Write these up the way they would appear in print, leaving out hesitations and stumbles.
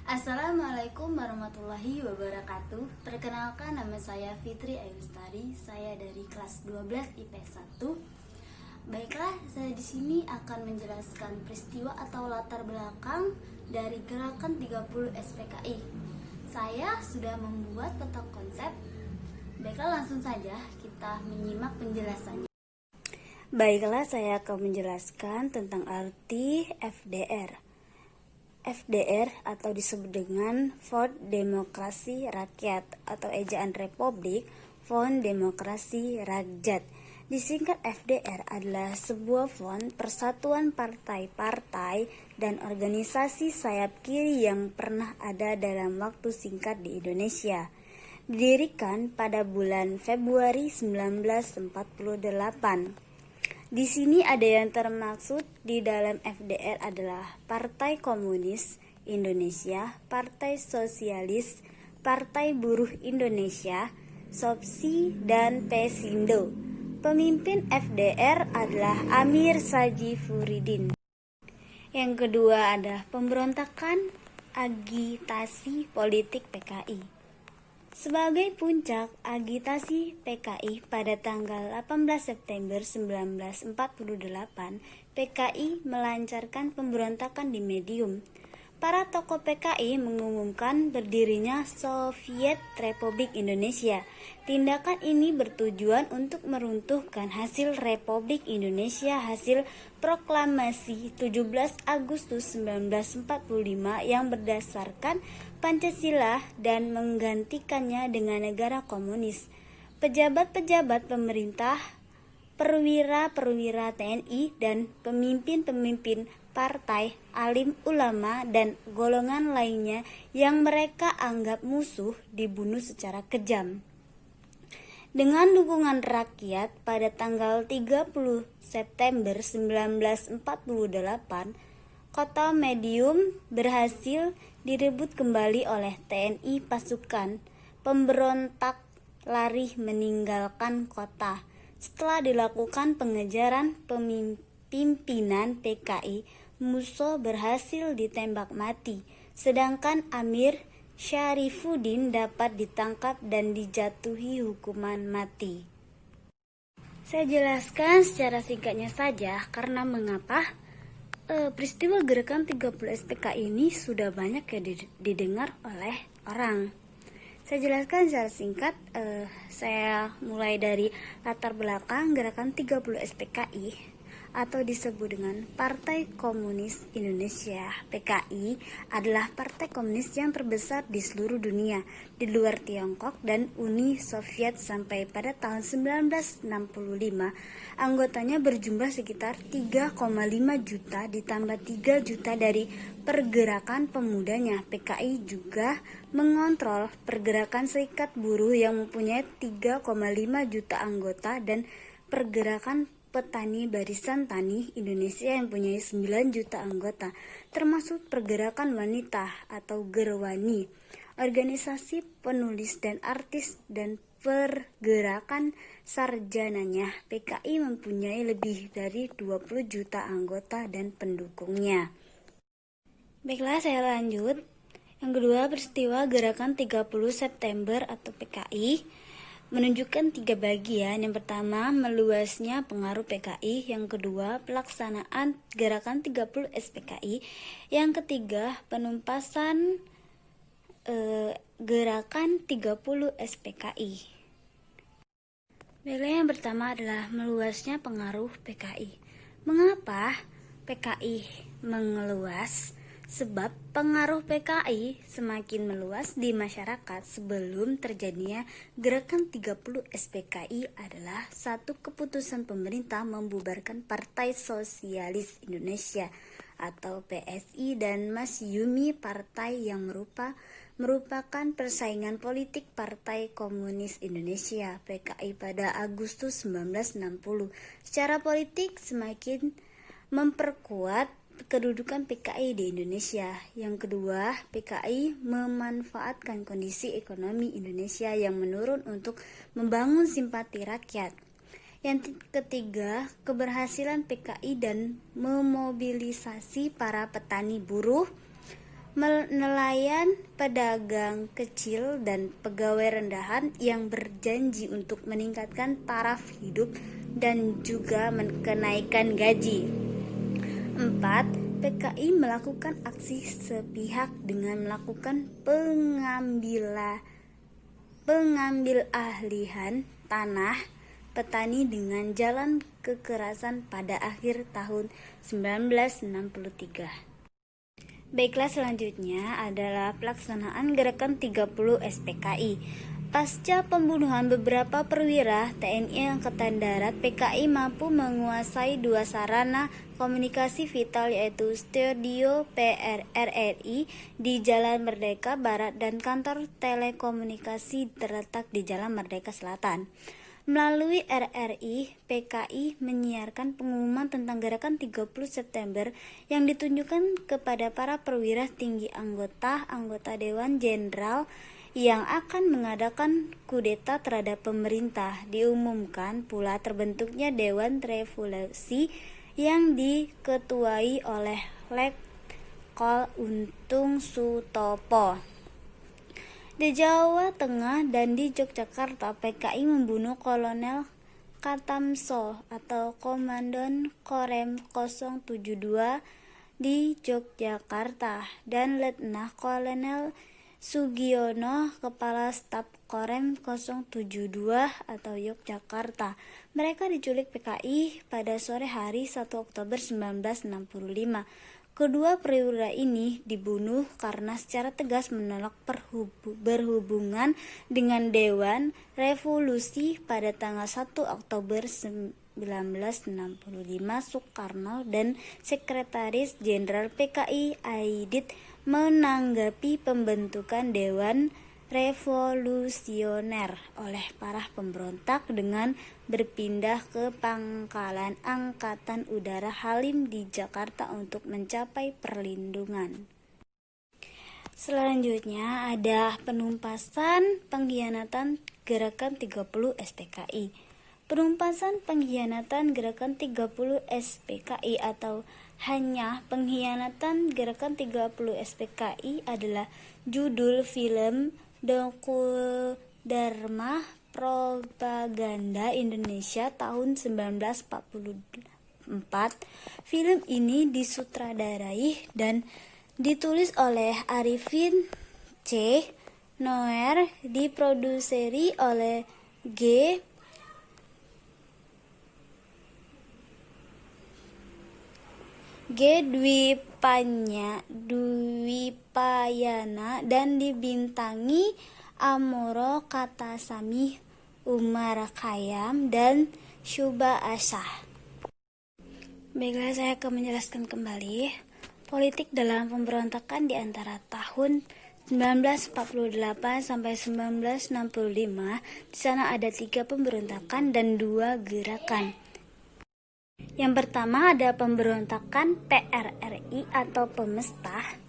Assalamualaikum warahmatullahi wabarakatuh. Perkenalkan, nama saya Fitri Ayustari. Saya dari kelas 12 IPS 1. Baiklah, saya di sini akan menjelaskan peristiwa atau latar belakang dari gerakan 30 SPKI. Saya sudah membuat peta konsep. Baiklah, langsung saja kita menyimak penjelasannya. Baiklah, saya akan menjelaskan tentang arti FDR. FDR atau disebut dengan Front Demokrasi Rakyat atau ejaan Republik Front Demokrasi Rakyat. Disingkat, FDR adalah sebuah front persatuan partai-partai dan organisasi sayap kiri yang pernah ada dalam waktu singkat di Indonesia. Didirikan pada bulan Februari 1948. Di sini ada yang termaksud di dalam FDR adalah Partai Komunis Indonesia, Partai Sosialis, Partai Buruh Indonesia, SOPSI, dan Pesindo. Pemimpin FDR adalah Amir Sajifuridin. Yang kedua ada pemberontakan agitasi politik PKI. Sebagai puncak agitasi PKI pada tanggal 18 September 1948, PKI melancarkan pemberontakan di Medium. Para tokoh PKI mengumumkan berdirinya Soviet Republik Indonesia. Tindakan ini bertujuan untuk meruntuhkan hasil Republik Indonesia hasil proklamasi 17 Agustus 1945 yang berdasarkan Pancasila dan menggantikannya dengan negara komunis. Pejabat-pejabat pemerintah, perwira-perwira TNI, dan pemimpin-pemimpin partai, alim ulama, dan golongan lainnya yang mereka anggap musuh dibunuh secara kejam. Dengan dukungan rakyat, pada tanggal 30 September 1948, kota Medium berhasil direbut kembali oleh TNI. Pasukan pemberontak lari meninggalkan kota. Setelah dilakukan pengejaran pimpinan PKI, musuh berhasil ditembak mati, sedangkan Amir Syarifuddin dapat ditangkap dan dijatuhi hukuman mati. Saya jelaskan secara singkatnya saja karena mengapa peristiwa gerakan 30 SPKI ini sudah banyak didengar oleh orang. Saya jelaskan secara singkat, saya mulai dari latar belakang gerakan 30 SPKI atau disebut dengan Partai Komunis Indonesia. PKI adalah partai komunis yang terbesar di seluruh dunia, di luar Tiongkok dan Uni Soviet sampai pada tahun 1965. Anggotanya berjumlah sekitar 3,5 juta ditambah 3 juta dari pergerakan pemudanya. PKI juga mengontrol pergerakan serikat buruh yang mempunyai 3,5 juta anggota dan pergerakan petani barisan tani Indonesia yang mempunyai 9 juta anggota, termasuk pergerakan wanita atau Gerwani, organisasi penulis dan artis, dan pergerakan sarjananya. PKI mempunyai lebih dari 20 juta anggota dan pendukungnya. Baiklah, saya lanjut. Yang kedua, peristiwa gerakan 30 September atau PKI menunjukkan 3 bagian. Yang pertama, meluasnya pengaruh PKI. Yang kedua, pelaksanaan gerakan 30 SPKI. Yang ketiga, penumpasan gerakan 30 SPKI. Baiklah, yang pertama adalah meluasnya pengaruh PKI. Mengapa PKI mengeluas? Sebab pengaruh PKI semakin meluas di masyarakat sebelum terjadinya gerakan 30 SPKI adalah satu keputusan pemerintah membubarkan Partai Sosialis Indonesia atau PSI dan Masyumi, partai yang merupakan persaingan politik Partai Komunis Indonesia PKI pada Agustus 1960. Secara politik semakin memperkuat kedudukan PKI di Indonesia. Yang kedua, PKI memanfaatkan kondisi ekonomi Indonesia yang menurun untuk membangun simpati rakyat. Yang ketiga, keberhasilan PKI dan memobilisasi para petani buruh nelayan, pedagang kecil, dan pegawai rendahan yang berjanji untuk meningkatkan taraf hidup dan juga menaikkan gaji. 4. PKI melakukan aksi sepihak dengan melakukan pengambil-alihan tanah petani dengan jalan kekerasan pada akhir tahun 1963. Baiklah, selanjutnya adalah pelaksanaan gerakan 30 SPKI. Pasca pembunuhan beberapa perwira TNI Angkatan Darat, PKI mampu menguasai dua sarana komunikasi vital, yaitu Studio PRRI di Jalan Merdeka Barat dan kantor telekomunikasi terletak di Jalan Merdeka Selatan. Melalui RRI, PKI menyiarkan pengumuman tentang gerakan 30 September yang ditunjukkan kepada para perwira tinggi anggota Dewan Jenderal yang akan mengadakan kudeta terhadap pemerintah. Diumumkan pula terbentuknya Dewan Revolusi yang diketuai oleh Letkol Untung Sutopo. Di Jawa Tengah dan di Yogyakarta, PKI membunuh Kolonel Katamso atau Komandan Korem 072 di Yogyakarta dan Letnan Kolonel Sugiono, Kepala Staf Korem 072 atau Yogyakarta. Mereka diculik PKI pada sore hari 1 Oktober 1965. Kedua perwira ini dibunuh karena secara tegas menolak berhubungan dengan Dewan Revolusi pada tanggal 1 Oktober 1965. Soekarno dan Sekretaris Jenderal PKI Aidit menanggapi pembentukan Dewan Revolusioner oleh para pemberontak dengan berpindah ke Pangkalan Angkatan Udara Halim di Jakarta untuk mencapai perlindungan. Selanjutnya ada penumpasan pengkhianatan gerakan 30 SPKI. Penumpasan pengkhianatan gerakan 30 SPKI atau hanya pengkhianatan gerakan 30 SPKI adalah judul film Dokudarma Propaganda Indonesia tahun 1944. Film ini disutradarai dan ditulis oleh Arifin C. Noer, diproduseri oleh G. Dwipayana dan dibintangi Amoro Katasami, Umar Khayyam, dan Syuba Asyah. Baiklah, saya akan menjelaskan kembali politik dalam pemberontakan di antara tahun 1948 sampai 1965. Di sana ada 3 pemberontakan dan 2 gerakan. Yang pertama ada pemberontakan PRRI atau Pemestah.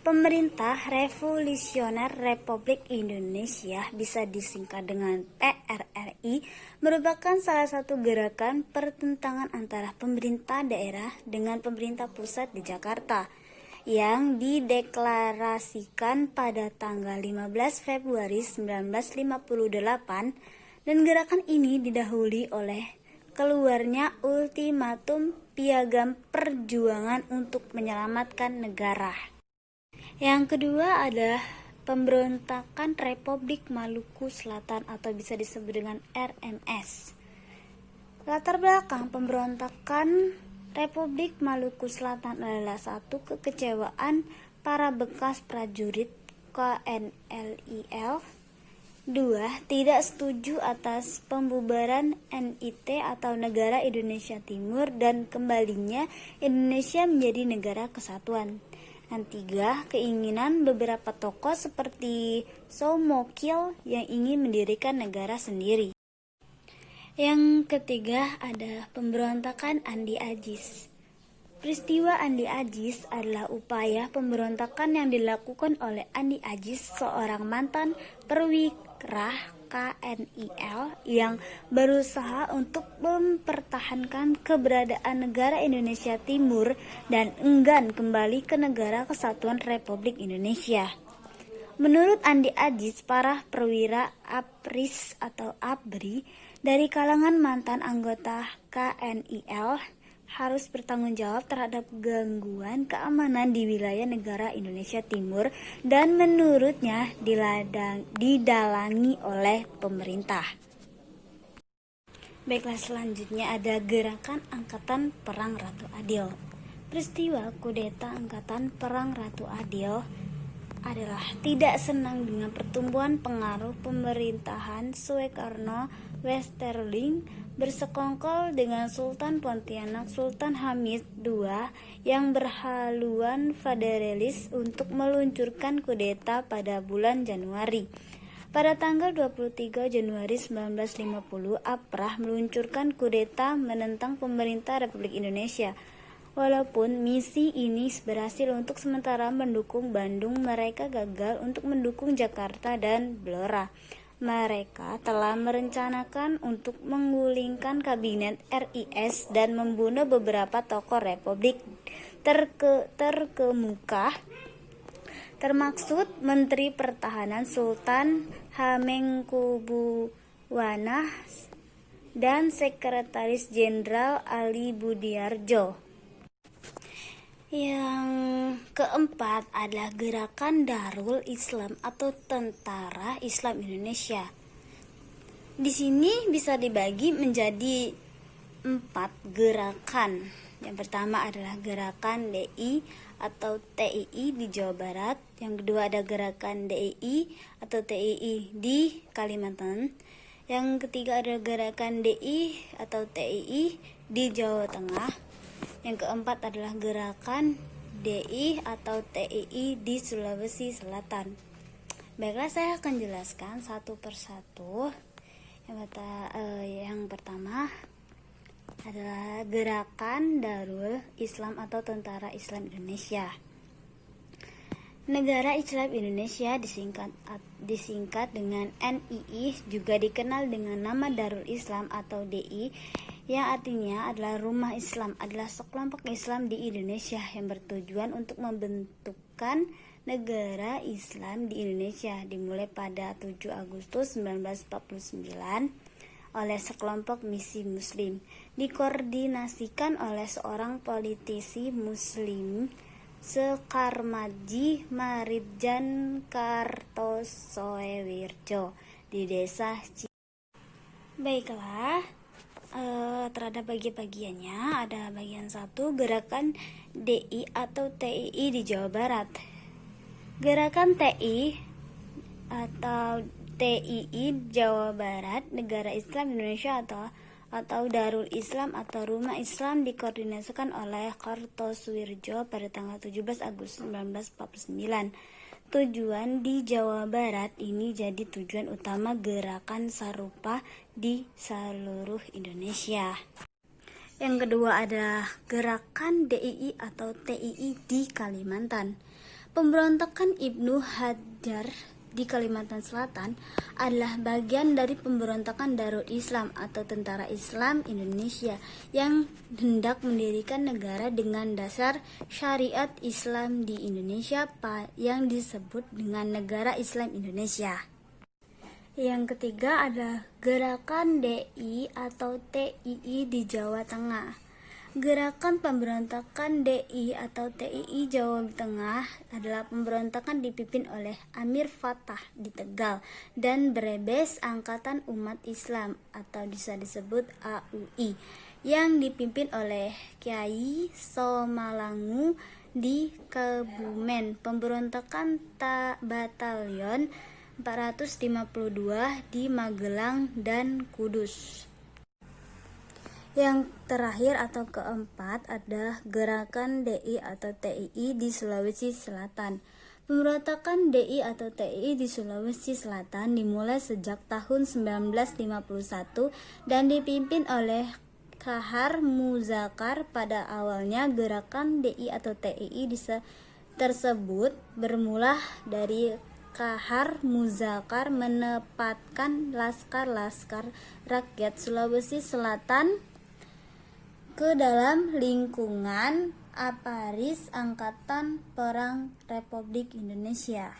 Pemerintah Revolusioner Republik Indonesia, bisa disingkat dengan PRRI, merupakan salah satu gerakan pertentangan antara pemerintah daerah dengan pemerintah pusat di Jakarta yang dideklarasikan pada tanggal 15 Februari 1958, dan gerakan ini didahului oleh keluarnya ultimatum Piagam Perjuangan untuk menyelamatkan negara. Yang kedua adalah pemberontakan Republik Maluku Selatan atau bisa disebut dengan RMS. Latar belakang pemberontakan Republik Maluku Selatan adalah 1. Kekecewaan para bekas prajurit KNLIL. 2. Tidak setuju atas pembubaran NIT atau Negara Indonesia Timur dan kembalinya Indonesia menjadi negara kesatuan. Dan 3. Keinginan beberapa tokoh seperti Soemokil yang ingin mendirikan negara sendiri. Yang ketiga ada pemberontakan Andi Agis. Peristiwa Andi Agis adalah upaya pemberontakan yang dilakukan oleh Andi Agis, seorang mantan perwira KNIL yang berusaha untuk mempertahankan keberadaan negara Indonesia Timur dan enggan kembali ke Negara Kesatuan Republik Indonesia. Menurut Andi Aziz, para perwira APRIS atau ABRI dari kalangan mantan anggota KNIL harus bertanggung jawab terhadap gangguan keamanan di wilayah negara Indonesia Timur dan menurutnya didalangi oleh pemerintah. Baiklah, selanjutnya ada Gerakan Angkatan Perang Ratu Adil. Peristiwa kudeta Angkatan Perang Ratu Adil adalah tidak senang dengan pertumbuhan pengaruh pemerintahan Soekarno Westerling bersekongkol dengan Sultan Pontianak Sultan Hamid II yang berhaluan federalis untuk meluncurkan kudeta pada bulan Januari. Pada tanggal 23 Januari 1950, APRAH meluncurkan kudeta menentang pemerintah Republik Indonesia. Walaupun misi ini berhasil untuk sementara mendukung Bandung, mereka gagal untuk mendukung Jakarta dan Blora. Mereka telah merencanakan untuk menggulingkan kabinet RIS dan membunuh beberapa tokoh Republik terkemuka, termaksud Menteri Pertahanan Sultan Hamengkubuwana dan Sekretaris Jenderal Ali Budiarjo. Yang keempat adalah Gerakan Darul Islam atau Tentara Islam Indonesia. Di sini bisa dibagi menjadi 4 gerakan. Yang pertama adalah Gerakan DI atau TII di Jawa Barat. Yang kedua ada Gerakan DII atau TII di Kalimantan. Yang ketiga ada Gerakan DI atau TII di Jawa Tengah. Yang keempat adalah Gerakan DI atau TII di Sulawesi Selatan. Baiklah, saya akan jelaskan satu persatu. Yang pertama adalah Gerakan Darul Islam atau Tentara Islam Indonesia. Negara Islam Indonesia disingkat dengan NII, juga dikenal dengan nama Darul Islam atau DI, yang artinya adalah Rumah Islam, adalah sekelompok Islam di Indonesia yang bertujuan untuk membentukkan negara Islam di Indonesia, dimulai pada 7 Agustus 1949 oleh sekelompok misi muslim, dikoordinasikan oleh seorang politisi muslim, Sekarmadji Maridjan Kartosoewirjo di desa Baiklah, terhadap bagi-bagiannya ada bagian 1, Gerakan DI atau TII di Jawa Barat. Gerakan TI atau TII Jawa Barat, Negara Islam Indonesia atau Darul Islam atau Rumah Islam dikoordinasikan oleh Kartosoewirjo pada tanggal 17 Agustus 1949. Tujuan di Jawa Barat ini jadi tujuan utama gerakan serupa di seluruh Indonesia. Yang kedua adalah Gerakan DII atau TII di Kalimantan. Pemberontakan Ibnu Hajar di Kalimantan Selatan adalah bagian dari pemberontakan Darul Islam atau Tentara Islam Indonesia yang hendak mendirikan negara dengan dasar syariat Islam di Indonesia yang disebut dengan Negara Islam Indonesia. Yang ketiga ada Gerakan DI atau TII di Jawa Tengah. Gerakan pemberontakan DI atau TII Jawa Tengah adalah pemberontakan dipimpin oleh Amir Fattah di Tegal dan Brebes Angkatan Umat Islam atau bisa disebut AUI yang dipimpin oleh Kyai Somalangu di Kebumen. Pemberontakan Batalion 452 di Magelang dan Kudus. Yang terakhir atau keempat adalah Gerakan DI atau TII di Sulawesi Selatan. Pemberontakan DI atau TII di Sulawesi Selatan dimulai sejak tahun 1951 dan dipimpin oleh Kahar Muzakar. Pada awalnya Gerakan DI atau TII tersebut bermula dari Kahar Muzakar menempatkan Laskar Rakyat Sulawesi Selatan ke dalam lingkungan APARIS Angkatan Perang Republik Indonesia.